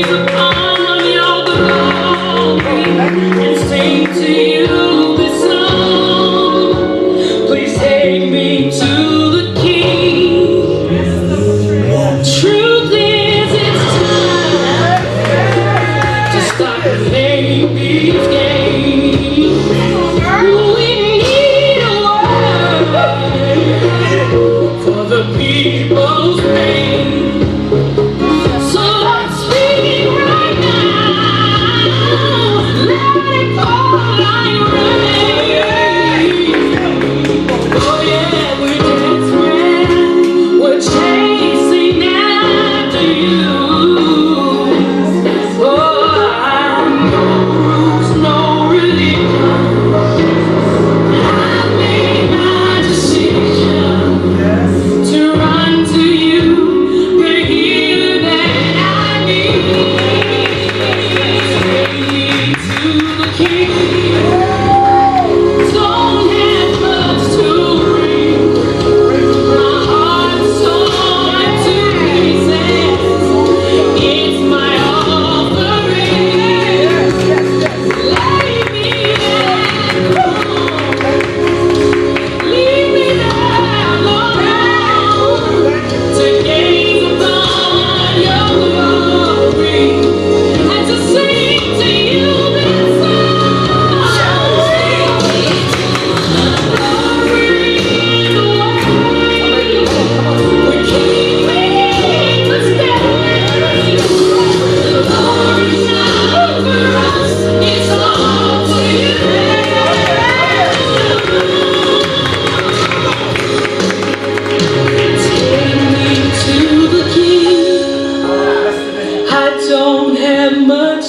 Upon your glory and sing to you this song. Please take me to the King. Truth is, it's time to stop playing these games. We need a word for the people's pain. So let's speak right now. Let it fall like rain. Oh yeah, we're desperate. We're chasing after you. Oh, no rules, no relief. I made my decision to run to you, the healer that I need. Take me to the King. Don't have much to bring. My heart's torn to pieces. It's my offering. Lay me down. Leave me there alone to gaze upon your glory and to sing to you this song. Glory in the world. We keep making mistakes. The glory's not for us, it's all for you. Take me to the King. I don't have much